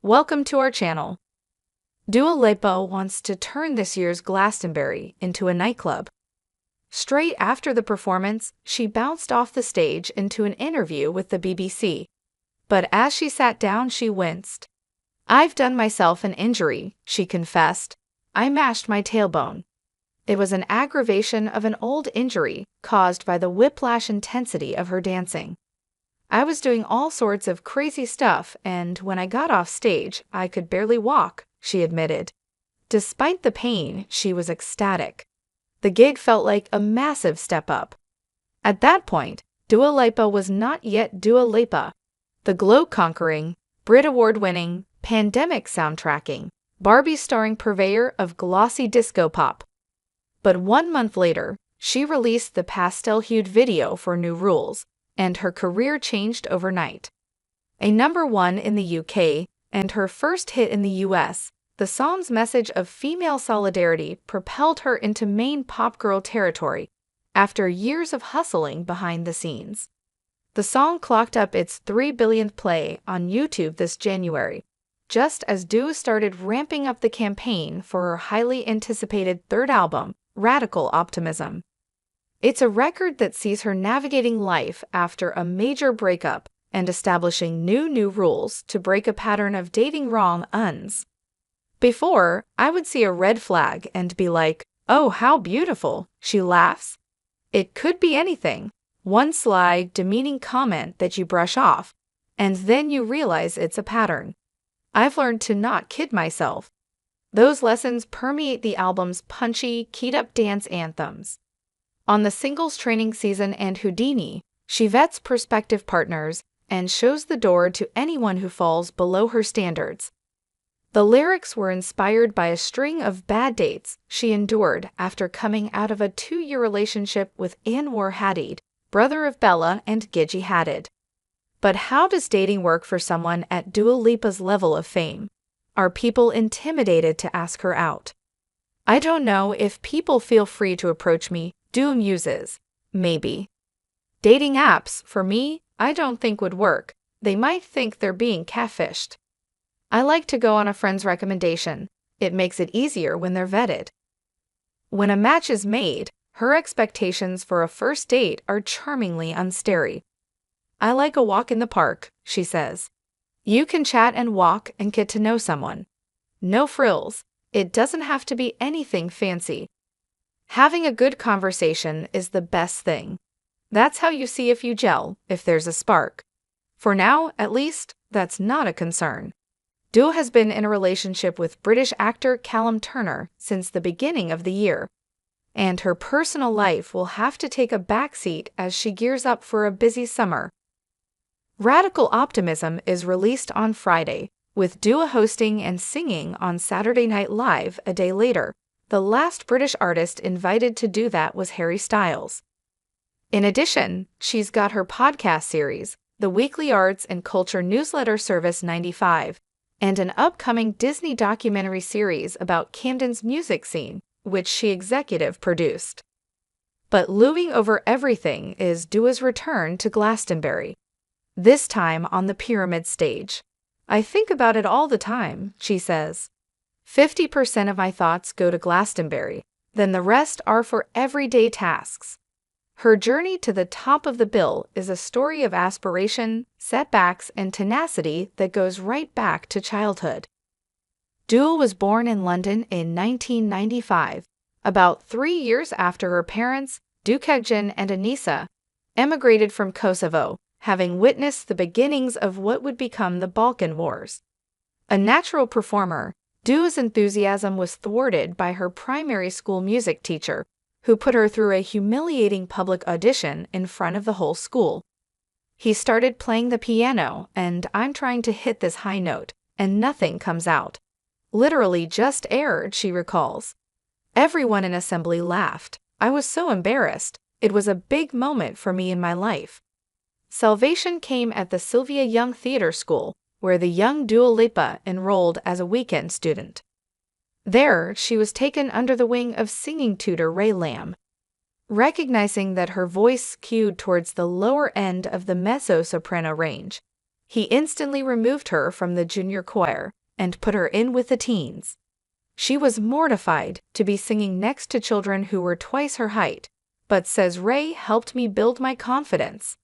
Welcome to our channel. Dua Lipa wants to turn this year's Glastonbury into a nightclub. Straight after the performance, she bounced off the stage into an interview with the BBC. But as she sat down, she winced. "I've done myself an injury," she confessed. "I mashed my tailbone. It was an aggravation of an old injury caused by the whiplash intensity of her dancing. I was doing all sorts of crazy stuff, and when I got off stage, I could barely walk," she admitted. Despite the pain, she was ecstatic. The gig felt like a massive step up. At that point, Dua Lipa was not yet Dua Lipa. The globe-conquering, Brit Award-winning, pandemic soundtracking, Barbie-starring purveyor of glossy disco pop. But 1 month later, she released the pastel-hued video for New Rules, and her career changed overnight. A #1 in the UK and her first hit in the US, the song's message of female solidarity propelled her into main pop girl territory after years of hustling behind the scenes. The song clocked up its 3 billionth play on YouTube this January, just as Dua started ramping up the campaign for her highly anticipated third album, Radical Optimism. It's a record that sees her navigating life after a major breakup and establishing new rules to break a pattern of dating wrong-uns. "Before, I would see a red flag and be like, 'Oh, how beautiful,'" she laughs. "It could be anything, one sly, demeaning comment that you brush off, and then you realize it's a pattern. I've learned to not kid myself." Those lessons permeate the album's punchy, keyed-up dance anthems. On the singles training season and Houdini, she vets prospective partners and shows the door to anyone who falls below her standards. The lyrics were inspired by a string of bad dates she endured after coming out of a 2-year relationship with Anwar Hadid, brother of Bella and Gigi Hadid. But how does dating work for someone at Dua Lipa's level of fame? Are people intimidated to ask her out? "I don't know if people feel free to approach me," Dua muses. "Maybe. Dating apps, for me, I don't think would work. They might think they're being catfished. I like to go on a friend's recommendation. It makes it easier when they're vetted." When a match is made, her expectations for a first date are charmingly unstary. "I like a walk in the park," she says. "You can chat and walk and get to know someone. No frills. It doesn't have to be anything fancy. Having a good conversation is the best thing. That's how you see if you gel, if there's a spark. For now, at least, that's not a concern." Dua has been in a relationship with British actor Callum Turner since the beginning of the year, and her personal life will have to take a backseat as she gears up for a busy summer. Radical Optimism is released on Friday, with Dua hosting and singing on Saturday Night Live a day later. The last British artist invited to do that was Harry Styles. In addition, she's got her podcast series, the weekly arts and culture newsletter service 95, and an upcoming Disney documentary series about Camden's music scene, which she executive produced. But looming over everything is Dua's return to Glastonbury, this time on the pyramid stage. "I think about it all the time," she says. 50% of my thoughts go to Glastonbury, then the rest are for everyday tasks." Her journey to the top of the bill is a story of aspiration, setbacks, and tenacity that goes right back to childhood. Dua was born in London in 1995, about 3 years after her parents, Dukegjan and Anisa, emigrated from Kosovo, having witnessed the beginnings of what would become the Balkan Wars. A natural performer, Dua's enthusiasm was thwarted by her primary school music teacher, who put her through a humiliating public audition in front of the whole school. "He started playing the piano, and I'm trying to hit this high note, and nothing comes out. Literally just aired," she recalls. "Everyone in assembly laughed. I was so embarrassed. It was a big moment for me in my life." Salvation came at the Sylvia Young Theatre School, where the young Dua Lipa enrolled as a weekend student. There, she was taken under the wing of singing tutor Ray Lamb. Recognizing that her voice skewed towards the lower end of the mezzo-soprano range, He instantly removed her from the junior choir and put her in with the teens. She was mortified to be singing next to children who were twice her height, but says Ray helped me build my confidence.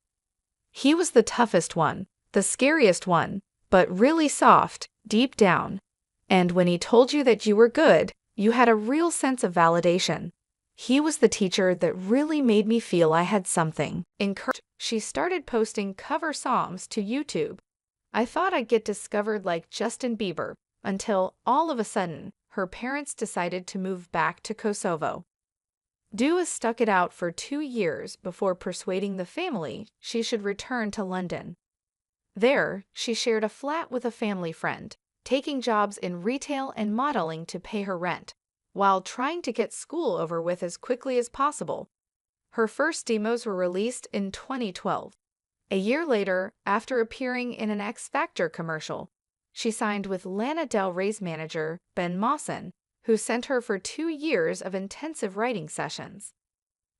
He was the toughest one, the scariest one, but really soft, deep down. And when he told you that you were good, you had a real sense of validation. He was the teacher that really made me feel I had something. She started posting cover songs to YouTube. I thought I'd get discovered like Justin Bieber, until, all of a sudden, her parents decided to move back to Kosovo. Dua stuck it out for 2 years before persuading the family she should return to London. There, she shared a flat with a family friend, taking jobs in retail and modeling to pay her rent, while trying to get school over with as quickly as possible. Her first demos were released in 2012. A year later, after appearing in an X Factor commercial, she signed with Lana Del Rey's manager, Ben Mawson, who sent her for 2 years of intensive writing sessions.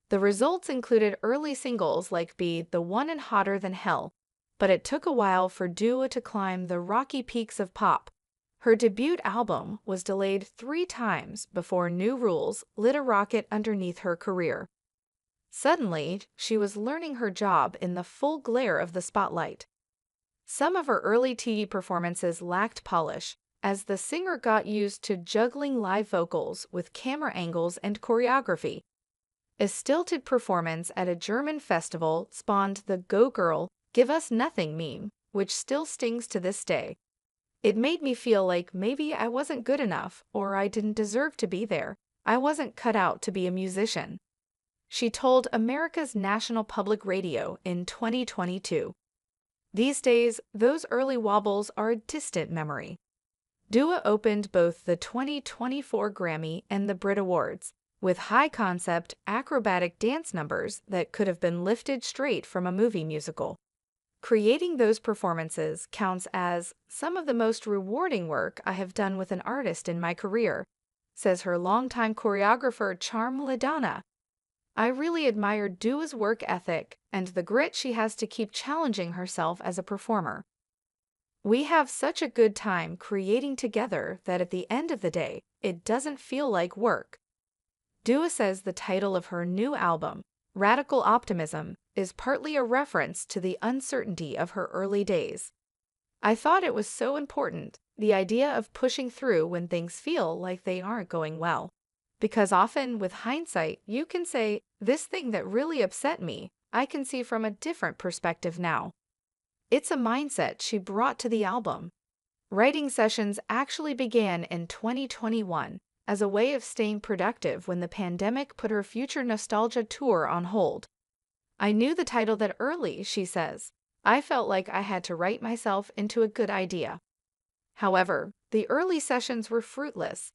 The results included early singles like Be the One and Hotter Than Hell, but it took a while for Dua to climb the rocky peaks of pop. Her debut album was delayed 3 times before New Rules lit a rocket underneath her career. Suddenly, she was learning her job in the full glare of the spotlight. Some of her early TV performances lacked polish, as the singer got used to juggling live vocals with camera angles and choreography. A stilted performance at a German festival spawned the "Go Girl, Give Us Nothing" meme, which still stings to this day. It made me feel like maybe I wasn't good enough or I didn't deserve to be there. I wasn't cut out to be a musician. She told America's National Public Radio in 2022. These days, those early wobbles are a distant memory. Dua opened both the 2024 Grammy and the Brit Awards with high-concept, acrobatic dance numbers that could have been lifted straight from a movie musical. Creating those performances counts as some of the most rewarding work I have done with an artist in my career, says her longtime choreographer Charm Ladonna. I really admire Dua's work ethic and the grit she has to keep challenging herself as a performer. We have such a good time creating together that at the end of the day, it doesn't feel like work. Dua says the title of her new album, Radical Optimism, is partly a reference to the uncertainty of her early days. I thought it was so important, the idea of pushing through when things feel like they aren't going well. Because often, with hindsight, you can say, this thing that really upset me, I can see from a different perspective now. It's a mindset she brought to the album. Writing sessions actually began in 2021 as a way of staying productive when the pandemic put her future nostalgia tour on hold. I knew the title that early, she says. I felt like I had to write myself into a good idea. However, the early sessions were fruitless.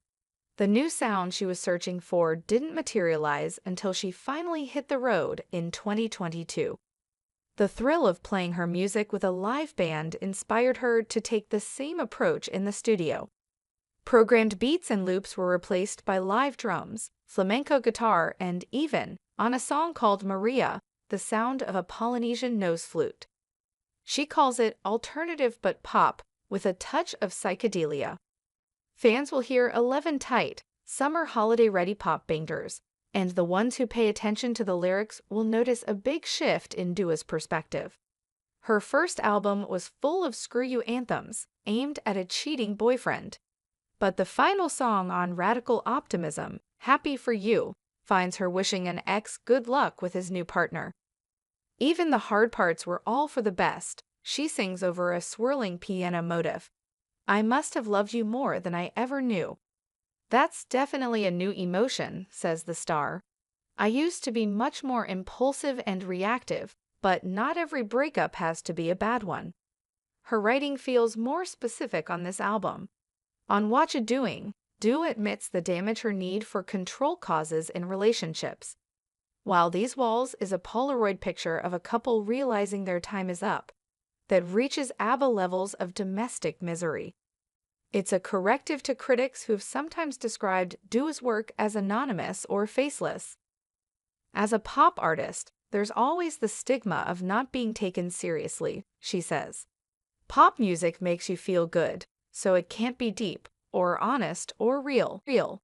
The new sound she was searching for didn't materialize until she finally hit the road in 2022. The thrill of playing her music with a live band inspired her to take the same approach in the studio. Programmed beats and loops were replaced by live drums, flamenco guitar, and even, on a song called Maria, the sound of a Polynesian nose flute. She calls it alternative but pop, with a touch of psychedelia. Fans will hear 11 tight, summer holiday-ready pop bangers, and the ones who pay attention to the lyrics will notice a big shift in Dua's perspective. Her first album was full of screw-you anthems, aimed at a cheating boyfriend. But the final song on Radical Optimism, Happy for You, finds her wishing an ex good luck with his new partner. Even the hard parts were all for the best. She sings over a swirling piano motif. I must have loved you more than I ever knew. That's definitely a new emotion, says the star. I used to be much more impulsive and reactive, but not every breakup has to be a bad one. Her writing feels more specific on this album. On Watcha Doing, Dua admits the damage her need for control causes in relationships. While These Walls is a Polaroid picture of a couple realizing their time is up, that reaches ABBA levels of domestic misery. It's a corrective to critics who've sometimes described Dua's work as anonymous or faceless. As a pop artist, there's always the stigma of not being taken seriously, she says. Pop music makes you feel good, so it can't be deep, or honest, or real.